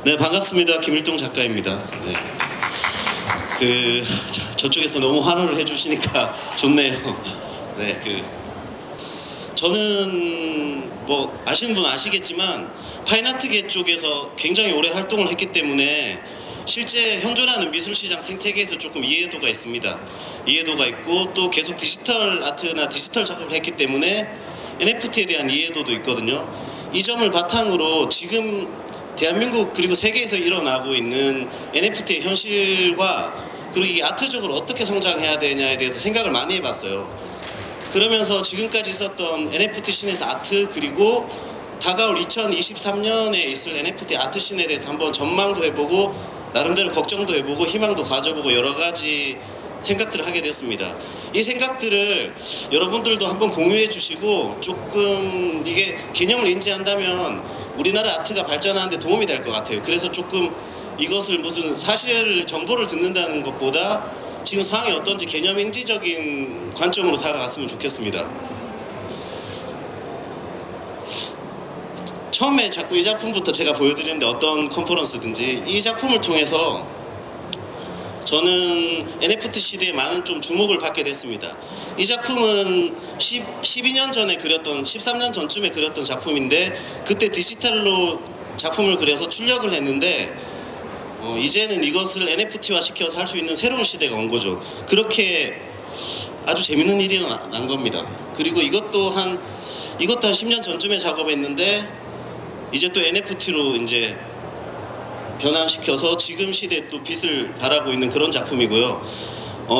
네, 반갑습니다. 김일동 작가입니다. 네. 저쪽에서 너무 환호를 해주시니까 좋네요. 네, 저는 뭐 아시는 분 아시겠지만 파인아트계 쪽에서 굉장히 오래 활동을 했기 때문에 실제 현존하는 미술시장 생태계에서 조금 이해도가 있습니다. 이해도가 있고 또 계속 디지털 아트나 디지털 작업을 했기 때문에 NFT에 대한 이해도도 있거든요. 이 점을 바탕으로 지금 대한민국 그리고 세계에서 일어나고 있는 NFT의 현실과 그리고 이게 아트적으로 어떻게 성장해야 되냐에 대해서 생각을 많이 해봤어요. 그러면서 지금까지 있었던 NFT 씬에서 아트 그리고 다가올 2023년에 있을 NFT 아트 씬에 대해서 한번 전망도 해보고 나름대로 걱정도 해보고 희망도 가져보고 여러 가지 생각들을 하게 되었습니다. 이 생각들을 여러분들도 한번 공유해 주시고 조금 이게 개념을 인지한다면 우리나라 아트가 발전하는 데 도움이 될 것 같아요. 그래서 조금 이것을 무슨 사실 정보를 듣는다는 것보다 지금 상황이 어떤지 개념 인지적인 관점으로 다가갔으면 좋겠습니다. 처음에 자꾸 이 작품부터 제가 보여드리는데 어떤 컨퍼런스든지 이 작품을 통해서 저는 NFT 시대에 많은 좀 주목을 받게 됐습니다. 이 작품은 12년 전에 그렸던 13년 전쯤에 그렸던 작품인데 그때 디지털로 작품을 그려서 출력을 했는데 이제는 이것을 NFT화 시켜서 할 수 있는 새로운 시대가 온 거죠. 그렇게 아주 재밌는 일이 난 겁니다. 그리고 이것도 한 10년 전쯤에 작업했는데 이제 또 NFT로 이제 변환시켜서 지금 시대에 또 빛을 발하고 있는 그런 작품이고요.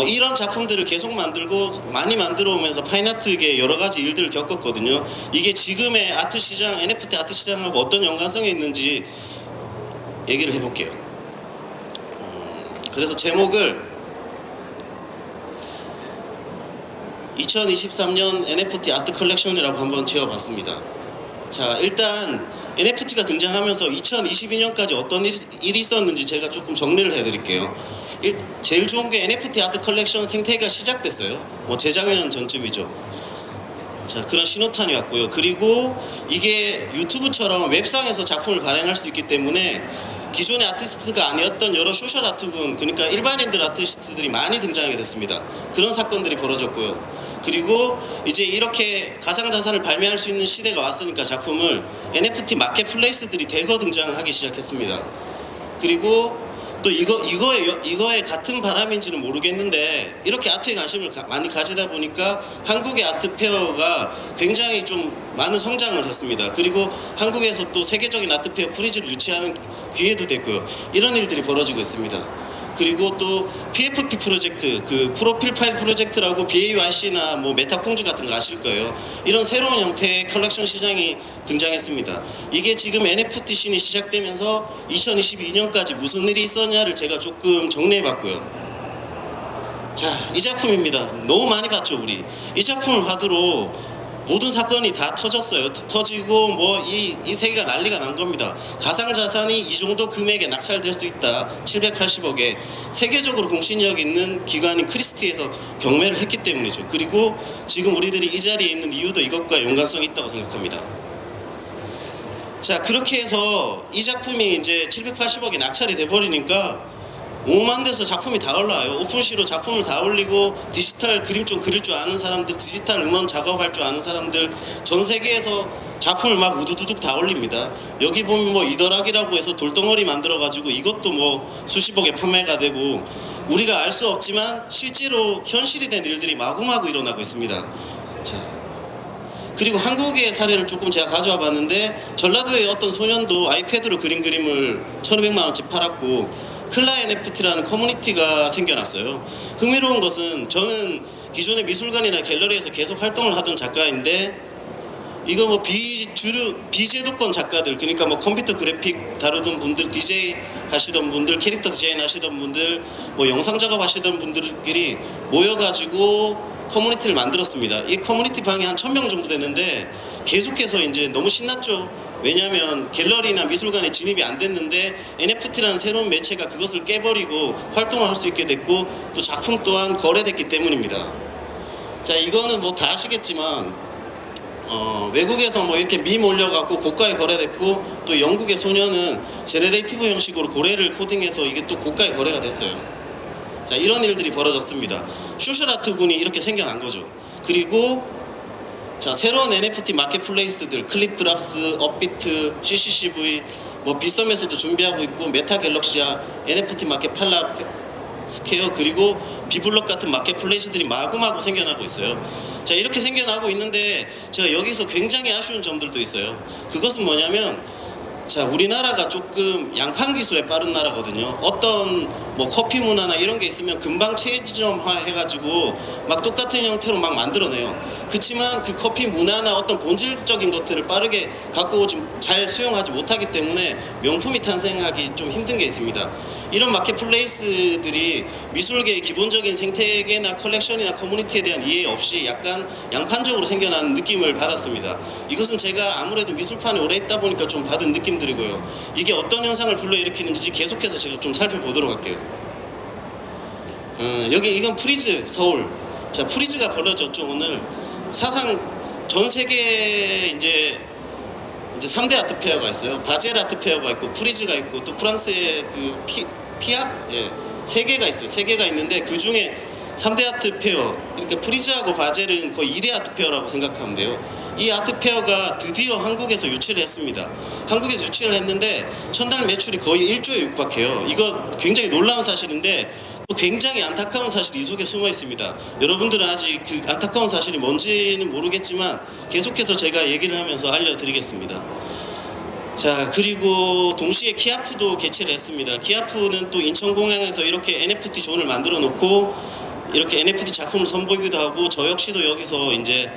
이런 작품들을 계속 만들고 많이 만들어 오면서 파인아트계 여러 가지 일들을 겪었거든요. 이게 지금의 아트 시장, NFT 아트 시장하고 어떤 연관성이 있는지 얘기를 해볼게요. 그래서 제목을 2023년 NFT 아트 컬렉션이라고 한번 지어봤습니다. 자, 일단 NFT가 등장하면서 2022년까지 어떤 일이 있었는지 제가 조금 정리를 해드릴게요. 제일 좋은 게 NFT 아트 컬렉션 생태계가 시작됐어요. 뭐 재작년 전쯤이죠. 자, 그런 신호탄이 왔고요. 그리고 이게 유튜브처럼 웹상에서 작품을 발행할 수 있기 때문에 기존의 아티스트가 아니었던 여러 소셜 아트군, 그러니까 일반인들 아티스트들이 많이 등장하게 됐습니다. 그런 사건들이 벌어졌고요. 그리고 이제 이렇게 가상자산을 발매할 수 있는 시대가 왔으니까 작품을 NFT 마켓플레이스들이 대거 등장하기 시작했습니다. 그리고 또 이거에 같은 바람인지는 모르겠는데 이렇게 아트에 관심을 많이 가지다 보니까 한국의 아트 페어가 굉장히 좀 많은 성장을 했습니다. 그리고 한국에서 또 세계적인 아트 페어 프리즈를 유치하는 기회도 됐고요. 이런 일들이 벌어지고 있습니다. 그리고 또 PFP 프로젝트, 그 프로필 파일 프로젝트라고 BAYC나 뭐 메타콩즈 같은 거 아실 거예요. 이런 새로운 형태의 컬렉션 시장이 등장했습니다. 이게 지금 NFT 씬이 시작되면서 2022년까지 무슨 일이 있었냐를 제가 조금 정리해봤고요. 자, 이 작품입니다. 너무 많이 봤죠, 우리. 이 작품을 받으러 모든 사건이 다 터졌어요. 터지고 뭐 이 세계가 난리가 난 겁니다. 가상자산이 이 정도 금액에 낙찰될 수 있다. 780억에 세계적으로 공신력 있는 기관인 크리스티에서 경매를 했기 때문이죠. 그리고 지금 우리들이 이 자리에 있는 이유도 이것과 연관성이 있다고 생각합니다. 자, 그렇게 해서 이 작품이 이제 780억에 낙찰이 돼버리니까 5만 대에서 작품이 다 올라와요. 오픈시로 작품을 다 올리고 디지털 그림 좀 그릴 줄 아는 사람들, 디지털 음원 작업할 줄 아는 사람들 전 세계에서 작품을 막 우두두둑 다 올립니다. 여기 보면 뭐 이더락이라고 해서 돌덩어리 만들어가지고 이것도 뭐 수십억에 판매가 되고 우리가 알 수 없지만 실제로 현실이 된 일들이 마구마구 일어나고 있습니다. 자, 그리고 한국의 사례를 조금 제가 가져와 봤는데 전라도의 어떤 소년도 아이패드로 그린 그림을 1,500만 원치 팔았고 클라 NFT라는 커뮤니티가 생겨났어요. 흥미로운 것은 저는 기존의 미술관이나 갤러리에서 계속 활동을 하던 작가인데 이거 뭐 비제도권 작가들, 그러니까 뭐 컴퓨터 그래픽 다루던 분들, DJ 하시던 분들, 캐릭터 디자인 하시던 분들, 뭐 영상 작업 하시던 분들끼리 모여가지고 커뮤니티를 만들었습니다. 이 커뮤니티 방이 한 1,000명 정도 됐는데 계속해서 이제 너무 신났죠. 왜냐하면 갤러리나 미술관에 진입이 안 됐는데 NFT라는 새로운 매체가 그것을 깨버리고 활동을 할 수 있게 됐고 또 작품 또한 거래됐기 때문입니다. 자, 이거는 뭐 다 아시겠지만 외국에서 뭐 이렇게 밈 올려갖고 고가에 거래됐고, 또 영국의 소녀는 제네레이티브 형식으로 고래를 코딩해서 이게 또 고가에 거래가 됐어요. 자, 이런 일들이 벌어졌습니다. 소셜아트군이 이렇게 생겨난 거죠. 그리고 자, 새로운 NFT 마켓플레이스들, 클립드랍스, 업비트, CCCV, 뭐 빗썸에서도 준비하고 있고, 메타 갤럭시아, NFT 마켓 팔라 스퀘어, 그리고 비블럭 같은 마켓플레이스들이 마구마구 생겨나고 있어요. 자, 이렇게 생겨나고 있는데 제가 여기서 굉장히 아쉬운 점들도 있어요. 그것은 뭐냐면, 자, 우리나라가 조금 양판 기술에 빠른 나라거든요. 어떤 뭐 커피 문화나 이런 게 있으면 금방 체인점화 해가지고 막 똑같은 형태로 막 만들어내요. 그렇지만 그 커피 문화나 어떤 본질적인 것들을 빠르게 갖고 오지, 잘 수용하지 못하기 때문에 명품이 탄생하기 좀 힘든 게 있습니다. 이런 마켓플레이스들이 미술계의 기본적인 생태계나 컬렉션이나 커뮤니티에 대한 이해 없이 약간 양판적으로 생겨나는 느낌을 받았습니다. 이것은 제가 아무래도 미술판에 오래 있다 보니까 좀 받은 느낌들이고요. 이게 어떤 현상을 불러일으키는지 계속해서 제가 좀 살펴보도록 할게요. 여기 이건 프리즈 서울. 자, 프리즈가 벌어졌죠. 오늘 사상 전 세계에 이제 3대 아트 페어가 있어요. 바젤 아트 페어가 있고 프리즈가 있고 또 프랑스의 그 피아? 예. 3개가 있어요. 3개가 있는데 그 중에 3대 아트 페어, 그러니까 프리즈하고 바젤은 거의 2대 아트 페어라고 생각하면 돼요. 이 아트 페어가 드디어 한국에서 유치를 했습니다. 한국에서 유치를 했는데 첫날 매출이 거의 1조에 육박해요. 이거 굉장히 놀라운 사실인데 또 굉장히 안타까운 사실이 이 속에 숨어 있습니다. 여러분들은 아직 그 안타까운 사실이 뭔지는 모르겠지만 계속해서 제가 얘기를 하면서 알려드리겠습니다. 자, 그리고 동시에 키아프도 개최를 했습니다. 키아프는 또 인천공항에서 이렇게 NFT 존을 만들어 놓고 이렇게 NFT 작품을 선보이기도 하고, 저 역시도 여기서 이제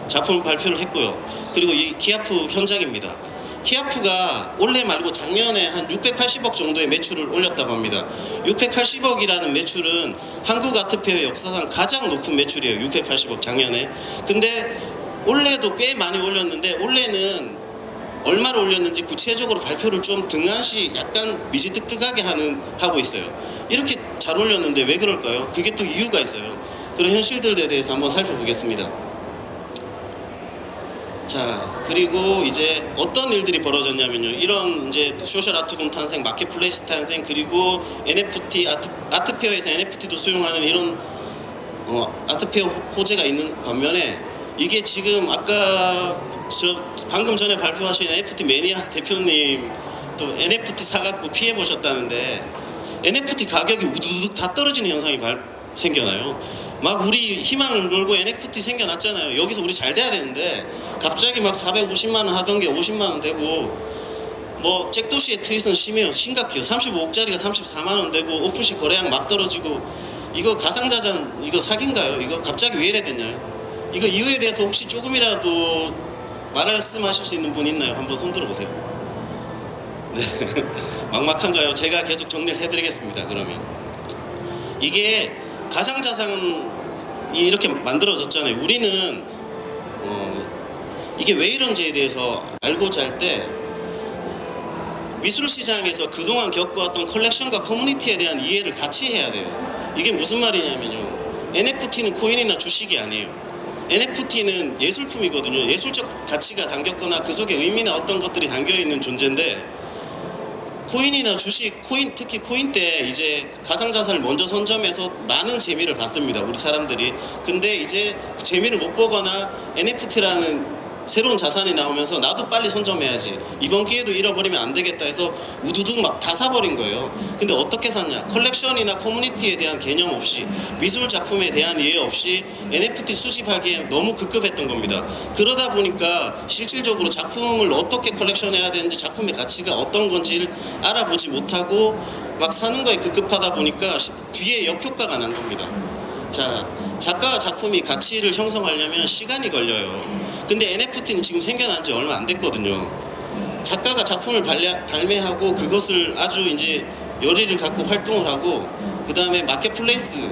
작품 발표를 했고요. 그리고 이 키아프 현장입니다. 키아프가 올해 말고 작년에 한 680억 정도의 매출을 올렸다고 합니다. 680억이라는 매출은 한국 아트페어 역사상 가장 높은 매출이에요. 680억 작년에. 근데 올해도 꽤 많이 올렸는데 올해는 얼마를 올렸는지 구체적으로 발표를 좀 등한시 약간 미지득득하게 하고 있어요. 이렇게 잘 올렸는데 왜 그럴까요? 그게 또 이유가 있어요. 그런 현실들에 대해서 한번 살펴보겠습니다. 자, 그리고 이제 어떤 일들이 벌어졌냐면요. 이런 이제 소셜 아트군 탄생, 마켓플레이스 탄생, 그리고 NFT 아트페어에서 NFT도 수용하는 이런 아트페어 호재가 있는 반면에, 이게 지금 아까 방금 전에 발표하신 NFT 매니아 대표님 또 NFT 사갖고 피해 보셨다는데, NFT 가격이 우두둑 다 떨어지는 현상이 생겨나요. 막 우리 희망을 걸고 NFT 생겨났잖아요. 여기서 우리 잘 돼야 되는데 갑자기 막 450만 원 하던 게 50만 원 되고, 뭐 잭도시의 트윗은 심해요. 심각해요. 35억짜리가 34만 원 되고, 오프시 거래량 막 떨어지고, 이거 가상자산 이거 사기인가요? 이거 갑자기 왜 이래 됐냐요? 이거 이유에 대해서 혹시 조금이라도 말씀하실 수 있는 분 있나요? 한번 손 들어보세요. 네. 막막한가요? 제가 계속 정리를 해드리겠습니다. 그러면 이게 가상자산이 이렇게 만들어졌잖아요. 우리는 이게 왜 이런지에 대해서 알고자 할 때 미술시장에서 그동안 겪어왔던 컬렉션과 커뮤니티에 대한 이해를 같이 해야 돼요. 이게 무슨 말이냐면요, NFT는 코인이나 주식이 아니에요. NFT는 예술품이거든요. 예술적 가치가 담겼거나 그 속에 의미나 어떤 것들이 담겨있는 존재인데, 코인이나 주식, 특히 코인 때 이제 가상자산을 먼저 선점해서 많은 재미를 봤습니다, 우리 사람들이. 근데 이제 그 재미를 못 보거나 NFT라는 새로운 자산이 나오면서 나도 빨리 선점해야지, 이번 기회도 잃어버리면 안 되겠다 해서 우두둑 막 다 사버린 거예요. 근데 어떻게 샀냐? 컬렉션이나 커뮤니티에 대한 개념 없이, 미술 작품에 대한 이해 없이 NFT 수집하기에 너무 급급했던 겁니다. 그러다 보니까 실질적으로 작품을 어떻게 컬렉션해야 되는지, 작품의 가치가 어떤 건지를 알아보지 못하고 막 사는 거에 급급하다 보니까 뒤에 역효과가 난 겁니다. 자, 작가와 작품이 가치를 형성하려면 시간이 걸려요. 근데 NFT는 지금 생겨난 지 얼마 안 됐거든요. 작가가 작품을 발매하고 그것을 아주 이제 열의를 갖고 활동을 하고, 그 다음에 마켓플레이스,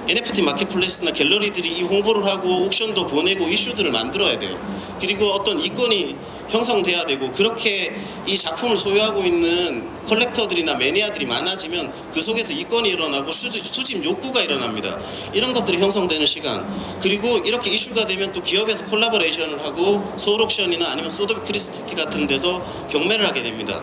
NFT 마켓플레이스나 갤러리들이 이 홍보를 하고 옥션도 보내고 이슈들을 만들어야 돼요. 그리고 어떤 이권이 형성돼야 되고, 그렇게 이 작품을 소유하고 있는 컬렉터들이나 매니아들이 많아지면 그 속에서 이권이 일어나고 수집 욕구가 일어납니다. 이런 것들이 형성되는 시간, 그리고 이렇게 이슈가 되면 또 기업에서 콜라보레이션을 하고 서울옥션이나 아니면 소더비 크리스티 같은 데서 경매를 하게 됩니다.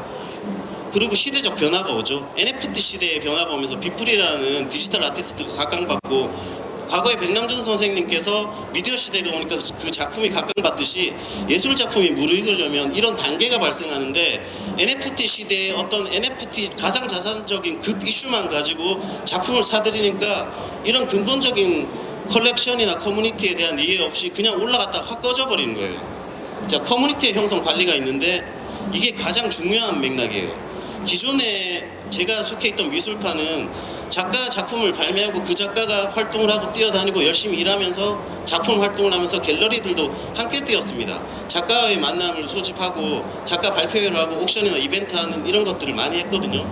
그리고 시대적 변화가 오죠. NFT 시대의 변화가 오면서 비플이라는 디지털 아티스트가 각광받고, 과거에 백남준 선생님께서 미디어 시대가 오니까 그 작품이 각광받듯이 예술 작품이 무르익으려면 이런 단계가 발생하는데, NFT 시대에 어떤 NFT 가상자산적인 급 이슈만 가지고 작품을 사들이니까 이런 근본적인 컬렉션이나 커뮤니티에 대한 이해 없이 그냥 올라갔다 확 꺼져버리는 거예요. 자, 커뮤니티의 형성 관리가 있는데 이게 가장 중요한 맥락이에요. 기존에 제가 속해 있던 미술파는 작가 작품을 발매하고 그 작가가 활동을 하고 뛰어다니고 열심히 일하면서 작품 활동을 하면서 갤러리들도 함께 뛰었습니다. 작가와의 만남을 소집하고 작가 발표회를 하고 옥션이나 이벤트 하는 이런 것들을 많이 했거든요.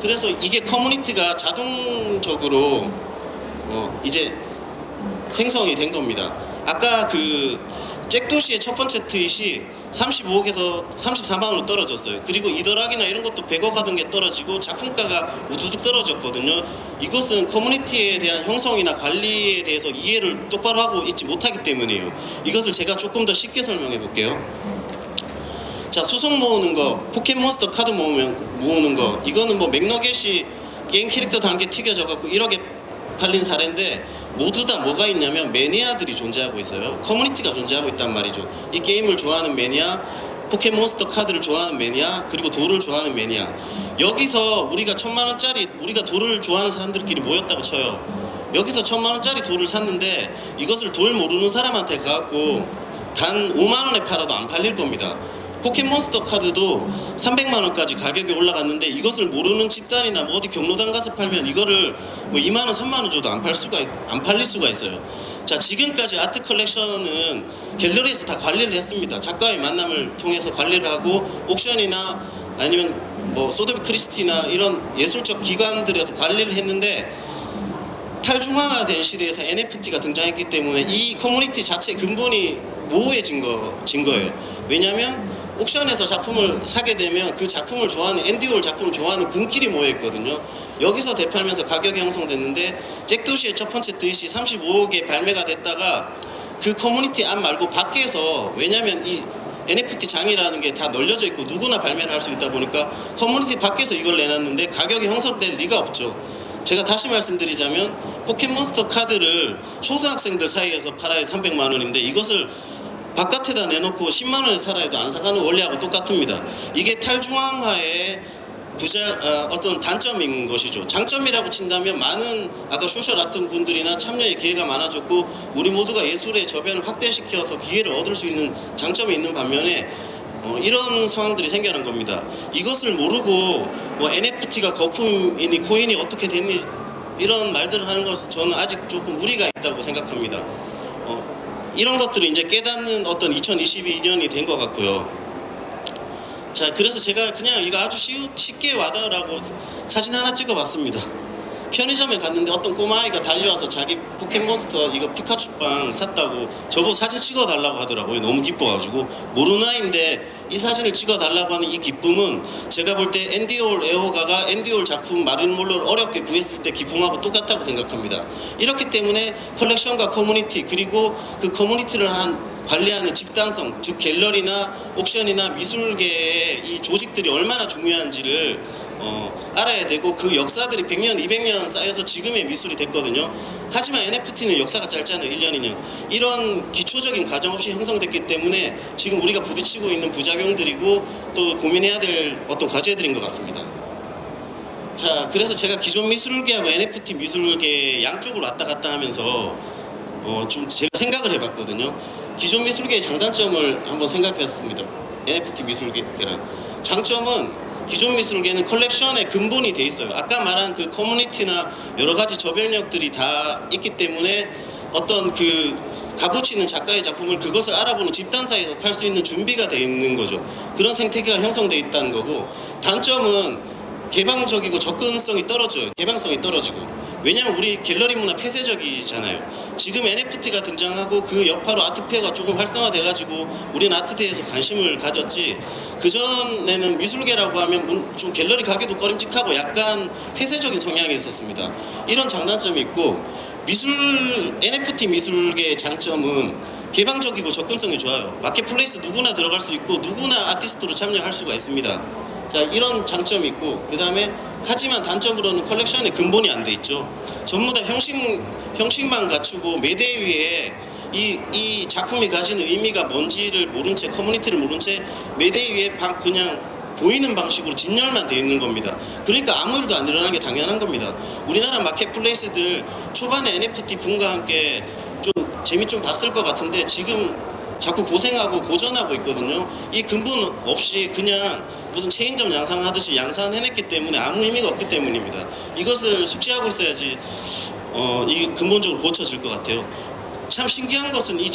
그래서 이게 커뮤니티가 자동적으로 이제 생성이 된 겁니다. 아까 그 잭도시의 첫 번째 트윗이 35억에서 34만원으로 떨어졌어요. 그리고 이더락이나 이런 것도 100억 하던 게 떨어지고 작품가가 우두둑 떨어졌거든요. 이것은 커뮤니티에 대한 형성이나 관리에 대해서 이해를 똑바로 하고 있지 못하기 때문이에요. 이것을 제가 조금 더 쉽게 설명해 볼게요. 자, 수성 모으는 거, 포켓몬스터 카드 모으는 거, 이거는 뭐 맥너겟이 게임 캐릭터 단계 튀겨져 갖고 1억에 팔린 사례인데, 모두 다 뭐가 있냐면 매니아들이 존재하고 있어요. 커뮤니티가 존재하고 있단 말이죠. 이 게임을 좋아하는 매니아, 포켓몬스터 카드를 좋아하는 매니아, 그리고 돌을 좋아하는 매니아. 여기서 우리가 1000만원짜리, 우리가 돌을 좋아하는 사람들끼리 모였다고 쳐요. 여기서 1000만원짜리 돌을 샀는데 이것을 돌 모르는 사람한테 가갖고 단 5만원에 팔아도 안 팔릴 겁니다. 포켓몬스터 카드도 300만원까지 가격이 올라갔는데 이것을 모르는 집단이나 뭐 어디 경로당 가서 팔면 이거를 뭐 2만원 3만원 줘도 안 팔릴 수가 있어요. 자, 지금까지 아트 컬렉션은 갤러리에서 다 관리를 했습니다. 작가의 만남을 통해서 관리를 하고 옥션이나 아니면 뭐 소더비 크리스티나 이런 예술적 기관들에서 관리를 했는데, 탈중앙화된 시대에서 NFT가 등장했기 때문에 이 커뮤니티 자체 근본이 모호해진 거예요. 왜냐하면 옥션에서 작품을 사게 되면 그 작품을 좋아하는, 앤디올 작품을 좋아하는 군끼리 모여있거든요. 여기서 대팔면서 가격이 형성됐는데, 잭도시의 첫 번째 트윗이 35억에 발매가 됐다가 그 커뮤니티 안 말고 밖에서, 왜냐면 이 NFT 장이라는 게 다 널려져 있고 누구나 발매를 할 수 있다 보니까 커뮤니티 밖에서 이걸 내놨는데 가격이 형성될 리가 없죠. 제가 다시 말씀드리자면 포켓몬스터 카드를 초등학생들 사이에서 팔아야 300만원인데 이것을 바깥에다 내놓고 10만원에 살아야 해도 안 사가는 원리하고 똑같습니다. 이게 탈중앙화의 어떤 단점인 것이죠. 장점이라고 친다면 많은 아까 소셜 아트 분들이나 참여의 기회가 많아졌고 우리 모두가 예술의 저변을 확대시켜서 기회를 얻을 수 있는 장점이 있는 반면에 이런 상황들이 생겨난 겁니다. 이것을 모르고 뭐 NFT가 거품이니 코인이 어떻게 됐니 이런 말들을 하는 것은 저는 아직 조금 무리가 있다고 생각합니다. 이런 것들을 이제 깨닫는 어떤 2022년이 된 것 같고요. 자, 그래서 제가 그냥 이거 아주 쉽게 와닿으라고 사진 하나 찍어봤습니다. 편의점에 갔는데 어떤 꼬마아이가 달려와서 자기 포켓몬스터 이거 피카츄빵 샀다고 저보고 사진 찍어달라고 하더라고요. 너무 기뻐가지고. 모르는 아이인데 이 사진을 찍어달라고 하는 이 기쁨은 제가 볼 때 앤디올 에오가가 앤디올 작품 마린몰로를 어렵게 구했을 때 기쁨하고 똑같다고 생각합니다. 이렇기 때문에 컬렉션과 커뮤니티, 그리고 그 커뮤니티를 관리하는 집단성, 즉 갤러리나 옥션이나 미술계의 이 조직들이 얼마나 중요한지를 알아야 되고, 그 역사들이 100년, 200년 쌓여서 지금의 미술이 됐거든요. 하지만 NFT는 역사가 짧잖아요. 1년, 2년. 이런 기초적인 과정 없이 형성됐기 때문에 지금 우리가 부딪히고 있는 부작용들이고 또 고민해야 될 어떤 과제들인 것 같습니다. 자, 그래서 제가 기존 미술계하고 NFT 미술계 양쪽으로 왔다 갔다 하면서 좀 제가 생각을 해봤거든요. 기존 미술계의 장단점을 한번 생각해봤습니다. NFT 미술계랑. 장점은 기존 미술계는 컬렉션의 근본이 돼 있어요. 아까 말한 그 커뮤니티나 여러 가지 저변력들이 다 있기 때문에 어떤 그 값어치 있는 작가의 작품을 그것을 알아보는 집단 사이에서 팔 수 있는 준비가 돼 있는 거죠. 그런 생태계가 형성돼 있다는 거고, 단점은 개방적이고 접근성이 떨어져요. 개방성이 떨어지고. 왜냐하면 우리 갤러리 문화 폐쇄적이잖아요. 지금 NFT가 등장하고 그 여파로 아트페어가 조금 활성화돼가지고 우리는 아트대에서 관심을 가졌지, 그전에는 미술계라고 하면 좀 갤러리 가기도 꺼림직하고 약간 폐쇄적인 성향이 있었습니다. 이런 장단점이 있고, NFT 미술계의 장점은 개방적이고 접근성이 좋아요. 마켓플레이스 누구나 들어갈 수 있고 누구나 아티스트로 참여할 수가 있습니다. 자, 이런 장점이 있고, 그 다음에 하지만 단점으로는 컬렉션의 근본이 안 돼 있죠. 전부 다 형식만 갖추고 매대 위에 이 작품이 가지는 의미가 뭔지를 모른 채, 커뮤니티를 모른 채 매대 위에 그냥 보이는 방식으로 진열만 되어 있는 겁니다. 그러니까 아무 일도 안 일어나는 게 당연한 겁니다. 우리나라 마켓플레이스들 초반에 NFT 붐과 함께 좀 재미 좀 봤을 것 같은데 지금 자꾸 고생하고 고전하고 있거든요. 이 근본 없이 그냥 무슨 체인점 양상하듯이 양산해냈기 때문에 아무 의미가 없기 때문입니다. 이것을 숙지하고 있어야지 이 근본적으로 고쳐질 것 같아요. 참 신기한 것은 이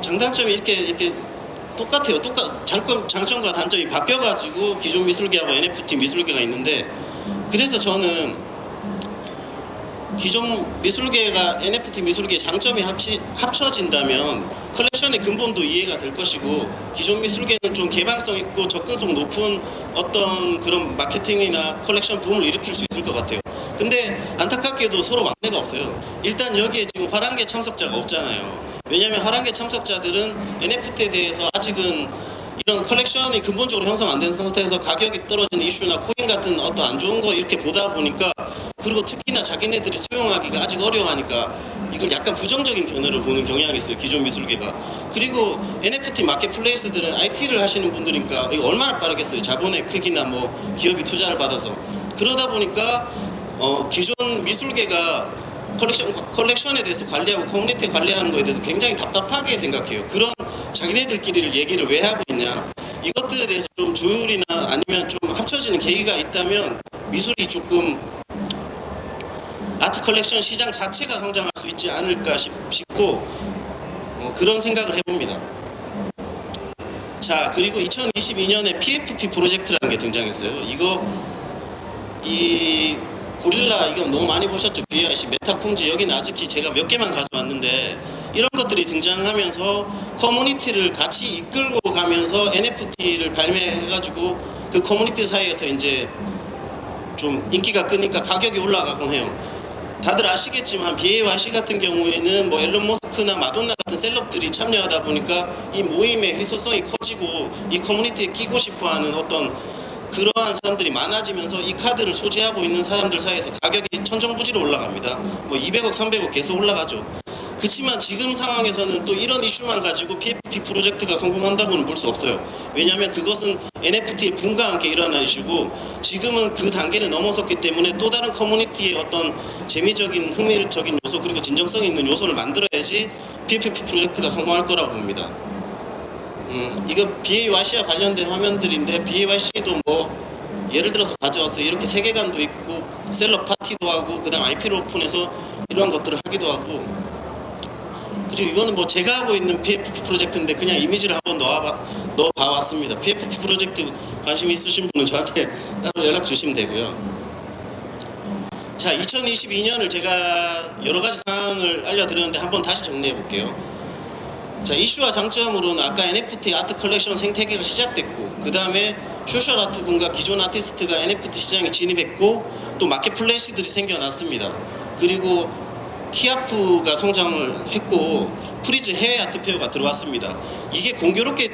장단점이 이렇게 똑같아요. 장점과 단점이 바뀌어가지고 기존 미술계하고 NFT 미술계가 있는데, 그래서 저는 기존 미술계가 NFT 미술계의 장점이 합쳐진다면 컬렉션의 근본도 이해가 될 것이고, 기존 미술계는 좀 개방성 있고 접근성 높은 어떤 그런 마케팅이나 컬렉션 붐을 일으킬 수 있을 것 같아요. 근데 안타깝게도 서로 막내가 없어요. 일단 여기에 지금 화랑계 참석자가 없잖아요. 왜냐하면 화랑계 참석자들은 NFT에 대해서 아직은 이런 컬렉션이 근본적으로 형성 안 된 상태에서 가격이 떨어지는 이슈나 코인 같은 어떤 안 좋은 거 이렇게 보다 보니까, 그리고 특히나 자기네들이 수용하기가 아직 어려워하니까 이걸 약간 부정적인 견해로 보는 경향이 있어요, 기존 미술계가. 그리고 NFT 마켓플레이스들은 IT를 하시는 분들이니까 이거 얼마나 빠르겠어요. 자본의 크기나 뭐 기업이 투자를 받아서. 그러다 보니까 기존 미술계가 컬렉션에 대해서 관리하고 커뮤니티 관리하는 거에 대해서 굉장히 답답하게 생각해요. 그런 자기네들끼리 얘기를 왜 하고 있냐, 이것들에 대해서 좀 조율이나 아니면 좀 합쳐지는 계기가 있다면 미술이 조금 아트 컬렉션 시장 자체가 성장할 수 있지 않을까 싶고 그런 생각을 해봅니다. 자, 그리고 2022년에 PFP 프로젝트라는 게 등장했어요. 이 고릴라 이거 너무 많이 보셨죠? BIC, 메타콩즈, 여기는 아직히 제가 몇 개만 가져왔는데 이런 것들이 등장하면서 커뮤니티를 같이 이끌고 가면서 NFT를 발매해가지고 그 커뮤니티 사이에서 이제 좀 인기가 끄니까 가격이 올라가곤 해요. 다들 아시겠지만 BAYC 같은 경우에는 뭐 앨런 머스크나 마돈나 같은 셀럽들이 참여하다 보니까 이 모임의 희소성이 커지고 이 커뮤니티에 끼고 싶어하는 어떤 그러한 사람들이 많아지면서 이 카드를 소지하고 있는 사람들 사이에서 가격이 천정부지로 올라갑니다. 뭐 200억, 300억 계속 올라가죠. 그렇지만 지금 상황에서는 또 이런 이슈만 가지고 PFP 프로젝트가 성공한다고는 볼 수 없어요. 왜냐하면 그것은 NFT의 붐과 함께 일어난 이슈고, 지금은 그 단계를 넘어섰기 때문에 또 다른 커뮤니티의 어떤 재미적인 흥미적인 요소 그리고 진정성 있는 요소를 만들어야지 PFP 프로젝트가 성공할 거라고 봅니다. 이거 BAYC와 관련된 화면들인데, BAYC도 뭐 예를 들어서 가져왔어요. 이렇게 세계관도 있고 셀럽 파티도 하고 그다음 IP를 오픈해서 이러한 것들을 하기도 하고, 그리고 이거는 뭐 제가 하고 있는 PFP 프로젝트인데 그냥 이미지를 한번 넣어봐왔습니다. PFP 프로젝트 관심 있으신 분은 저한테 따로 연락 주시면 되고요. 자, 2022년을 제가 여러 가지 사항을 알려드렸는데 한번 다시 정리해 볼게요. 자, 이슈와 장점으로는 아까 NFT 아트 컬렉션 생태계가 시작됐고, 그 다음에 소셜 아트군과 기존 아티스트가 NFT 시장에 진입했고, 또 마켓플레이스들이 생겨났습니다. 그리고 키아프가 성장을 했고 프리즈 해외 아트 페어가 들어왔습니다. 이게 공교롭게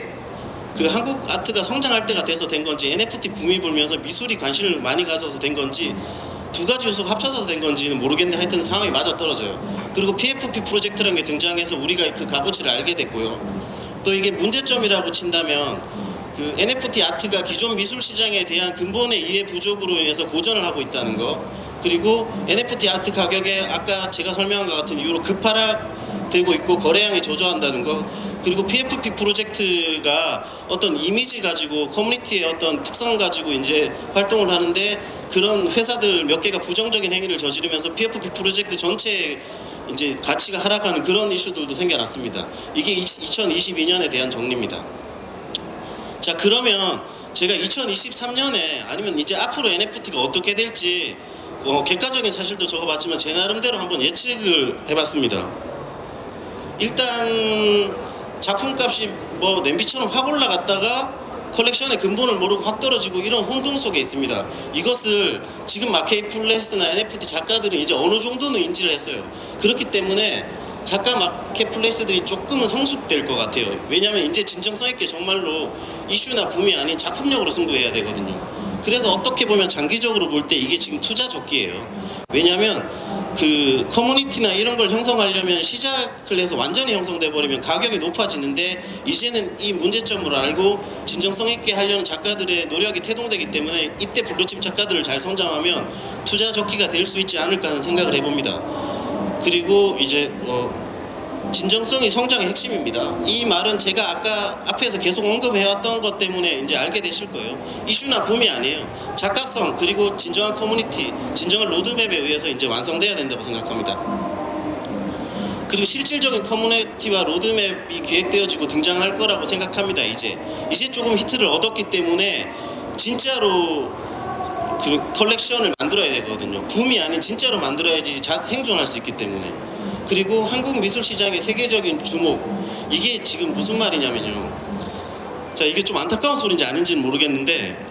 그 한국 아트가 성장할 때가 돼서 된 건지, NFT 붐이 불면서 미술이 관심을 많이 가져서 된 건지, 두 가지 요소가 합쳐서 된 건지는 모르겠는데 하여튼 상황이 맞아떨어져요. 그리고 PFP 프로젝트라는 게 등장해서 우리가 그 값어치를 알게 됐고요. 또 이게 문제점이라고 친다면 그 NFT 아트가 기존 미술 시장에 대한 근본의 이해 부족으로 인해서 고전을 하고 있다는 거, 그리고 NFT 아트 가격에 아까 제가 설명한 것 같은 이유로 급하락되고 있고 거래량이 저조한다는 거, 그리고 PFP 프로젝트가 어떤 이미지 가지고 커뮤니티의 어떤 특성 가지고 이제 활동을 하는데 그런 회사들 몇 개가 부정적인 행위를 저지르면서 PFP 프로젝트 전체에 이제 가치가 하락하는 그런 이슈들도 생겨났습니다. 이게 2022년에 대한 정리입니다. 자, 그러면 제가 2023년에 아니면 이제 앞으로 NFT가 어떻게 될지 객관적인 사실도 적어봤지만 제 나름대로 한번 예측을 해봤습니다. 일단 작품값이 뭐 냄비처럼 확 올라갔다가 컬렉션의 근본을 모르고 확 떨어지고 이런 혼동 속에 있습니다. 이것을 지금 마켓플레이스나 NFT 작가들은 이제 어느 정도는 인지를 했어요. 그렇기 때문에 작가 마켓플레이스들이 조금은 성숙될 것 같아요. 왜냐하면 이제 진정성 있게 정말로 이슈나 붐이 아닌 작품력으로 승부해야 되거든요. 그래서 어떻게 보면 장기적으로 볼 때 이게 지금 투자 적기예요. 왜냐하면 그 커뮤니티나 이런 걸 형성하려면 시작을 해서 완전히 형성돼 버리면 가격이 높아지는데, 이제는 이 문제점을 알고 진정성 있게 하려는 작가들의 노력이 태동되기 때문에 이때 블루칩 작가들을 잘 성장하면 투자 적기가 될 수 있지 않을까 하는 생각을 해봅니다. 그리고 이제 진정성이 성장의 핵심입니다. 이 말은 제가 아까 앞에서 계속 언급해왔던 것 때문에 이제 알게 되실 거예요. 이슈나 붐이 아니에요. 작가성, 그리고 진정한 커뮤니티, 진정한 로드맵에 의해서 이제 완성돼야 된다고 생각합니다. 그리고 실질적인 커뮤니티와 로드맵이 기획되어지고 등장할 거라고 생각합니다. 이제 조금 히트를 얻었기 때문에 진짜로 그 컬렉션을 만들어야 되거든요. 붐이 아닌 진짜로 만들어야지 생존할 수 있기 때문에. 그리고 한국 미술 시장의 세계적인 주목, 이게 지금 무슨 말이냐면요. 자, 이게 좀 안타까운 소리인지 아닌지는 모르겠는데,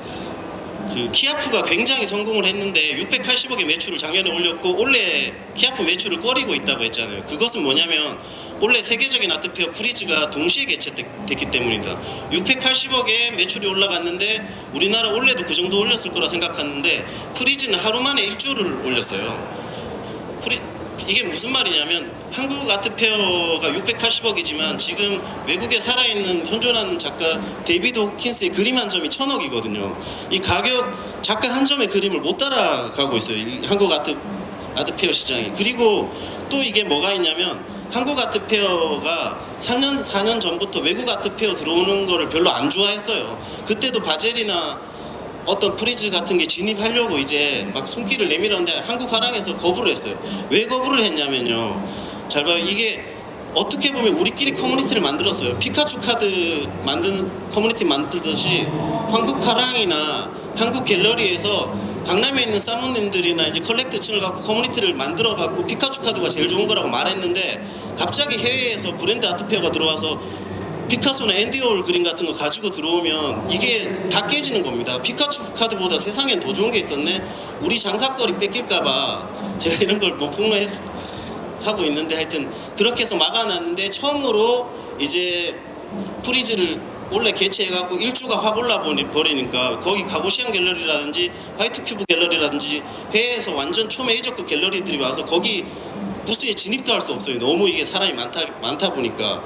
그 키아프가 굉장히 성공을 했는데 680억의 매출을 작년에 올렸고 올해 키아프 매출을 꺼리고 있다고 했잖아요. 그것은 뭐냐면 올해 세계적인 아트페어 프리즈가 동시에 개최됐기 때문입니다. 680억의 매출이 올라갔는데 우리나라 올해도 그 정도 올렸을 거라 생각하는데 프리즈는 하루 만에 1조를 올렸어요. 이게 무슨 말이냐면 한국 아트페어가 680억이지만 지금 외국에 살아있는 현존하는 작가 데이비드 호킨스의 그림 한 점이 1000억이거든요. 이 가격 작가 한 점의 그림을 못 따라가고 있어요. 이 한국 아트페어 시장이. 그리고 또 이게 뭐가 있냐면 한국 아트페어가 3년 4년 전부터 외국 아트페어 들어오는 거를 별로 안 좋아했어요. 그때도 바젤이나 어떤 프리즈 같은 게 진입하려고 이제 막 손길을 내밀었는데 한국 화랑에서 거부를 했어요. 왜 거부를 했냐면요. 잘 봐요. 이게 어떻게 보면 우리끼리 커뮤니티를 만들었어요. 피카츄 카드 커뮤니티 만들듯이 한국 화랑이나 한국 갤러리에서 강남에 있는 사모님들이나 이제 컬렉트층을 갖고 커뮤니티를 만들어 갖고 피카츄 카드가 제일 좋은 거라고 말했는데, 갑자기 해외에서 브랜드 아트페어가 들어와서 피카소나 앤디 오월 그림 같은 거 가지고 들어오면 이게 다 깨지는 겁니다. 피카츄 카드보다 세상엔 더 좋은 게 있었네. 우리 장사거리 뺏길까봐 제가 이런 걸 뭐 폭로하고 있는데, 하여튼 그렇게 해서 막아놨는데 처음으로 이제 프리즈를 원래 개최해갖고 1조가 확 올라버리니까 거기 가보시안 갤러리라든지 화이트 큐브 갤러리라든지 해외에서 완전 초메이저급 갤러리들이 와서 거기 부스에 진입도 할 수 없어요. 너무 이게 사람이 많다 보니까.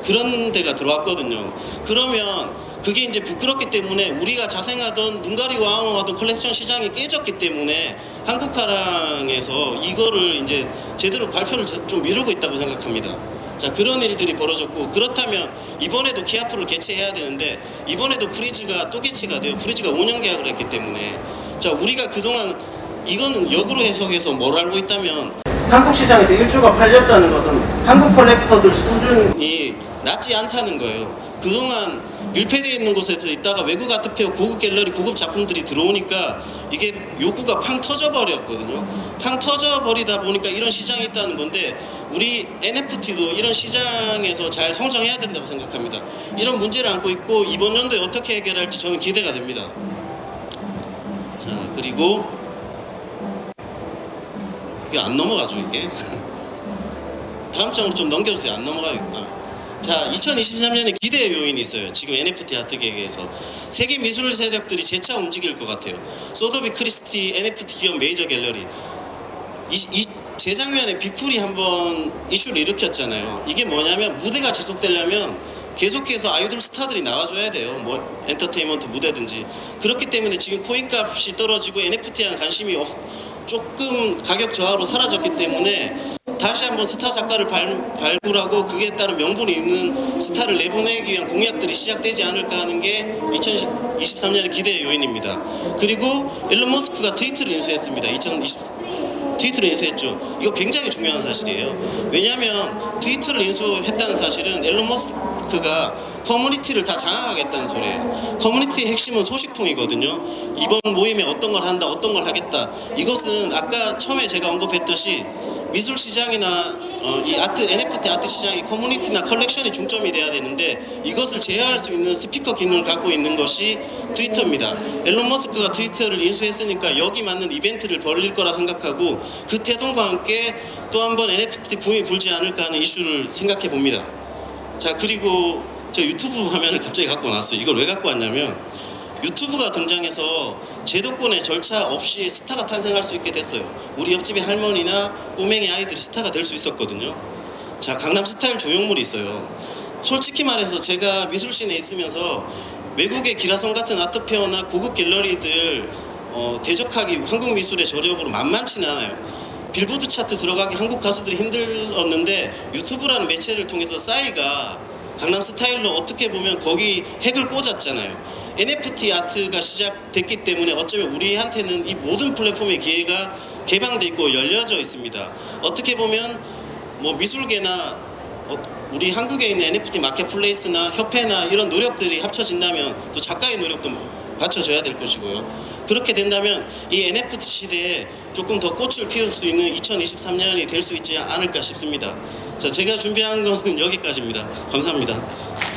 그런 데가 들어왔거든요. 그러면 그게 이제 부끄럽기 때문에 우리가 자생하던 눈 가리고 아웅하던 컬렉션 시장이 깨졌기 때문에 한국화랑에서 이거를 이제 제대로 발표를 좀 미루고 있다고 생각합니다. 자, 그런 일들이 벌어졌고, 그렇다면 이번에도 키아프를 개최해야 되는데 이번에도 프리즈가 또 개최가 돼요. 프리즈가 5년 계약을 했기 때문에. 자, 우리가 그동안 이거는 역으로 해석해서 뭘 알고 있다면 한국 시장에서 1조가 팔렸다는 것은 한국 컬렉터들 수준이 낮지 않다는 거예요. 그동안 밀폐되어 있는 곳에서 있다가 외국 아트페어 고급 갤러리 고급 작품들이 들어오니까 이게 요구가 팡 터져버렸거든요. 팡 터져버리다 보니까 이런 시장이 있다는 건데, 우리 NFT도 이런 시장에서 잘 성장해야 된다고 생각합니다. 이런 문제를 안고 있고 이번 연도에 어떻게 해결할지 저는 기대가 됩니다. 자, 그리고 이게 안 넘어가죠, 이게. 다음 장으로 좀 넘겨주세요. 안 넘어가요. 자, 2023년에 기대의 요인이 있어요. 지금 NFT 아트계에서 세계 미술 세력들이 재차 움직일 것 같아요. 소더비 크리스티 NFT 기업 메이저 갤러리, 재작년에 비풀이 한번 이슈를 일으켰잖아요. 이게 뭐냐면 무대가 지속되려면 계속해서 아이돌 스타들이 나와줘야 돼요. 뭐 엔터테인먼트 무대든지. 그렇기 때문에 지금 코인값이 떨어지고 NFT에 대한 관심이 조금 가격 저하로 사라졌기 때문에 다시 한번 스타 작가를 발굴하고 그에 따른 명분이 있는 스타를 내보내기 위한 공약들이 시작되지 않을까 하는 게 2023년의 기대의 요인입니다. 그리고 일론 머스크가 트위터를 인수했습니다. 트위터를 인수했죠. 이거 굉장히 중요한 사실이에요. 왜냐하면 트위터를 인수했다는 사실은 일론 머스크가 커뮤니티를 다 장악하겠다는 소리예요. 커뮤니티의 핵심은 소식통이거든요. 이번 모임에 어떤 걸 한다, 어떤 걸 하겠다. 이것은 아까 처음에 제가 언급했듯이 미술 시장이나 이 아트 NFT 아트 시장이 커뮤니티나 컬렉션이 중점이 돼야 되는데 이것을 제어할 수 있는 스피커 기능을 갖고 있는 것이 트위터입니다. 앨런 머스크가 트위터를 인수했으니까 여기 맞는 이벤트를 벌릴 거라 생각하고 그 태동과 함께 또 한 번 NFT 붐이 불지 않을까 하는 이슈를 생각해 봅니다. 자, 그리고 저 유튜브 화면을 갑자기 갖고 나왔어요. 이걸 왜 갖고 왔냐면 유튜브가 등장해서 제도권의 절차 없이 스타가 탄생할 수 있게 됐어요. 우리 옆집의 할머니나 꼬맹이 아이들이 스타가 될 수 있었거든요. 자, 강남스타일 조형물이 있어요. 솔직히 말해서 제가 미술씬에 있으면서 외국의 기라성 같은 아트페어나 고급 갤러리들 대적하기 한국 미술의 저력으로 만만치는 않아요. 빌보드 차트 들어가기 한국 가수들이 힘들었는데 유튜브라는 매체를 통해서 싸이가 강남 스타일로 어떻게 보면 거기 핵을 꽂았잖아요. NFT 아트가 시작됐기 때문에 어쩌면 우리한테는 이 모든 플랫폼의 기회가 개방돼 있고 열려져 있습니다. 어떻게 보면 뭐 미술계나 우리 한국에 있는 NFT 마켓플레이스나 협회나 이런 노력들이 합쳐진다면 또 작가의 노력도 받쳐줘야 될 것이고요. 그렇게 된다면 이 NFT 시대에 조금 더 꽃을 피울 수 있는 2023년이 될 수 있지 않을까 싶습니다. 자, 제가 준비한 거는 여기까지입니다. 감사합니다.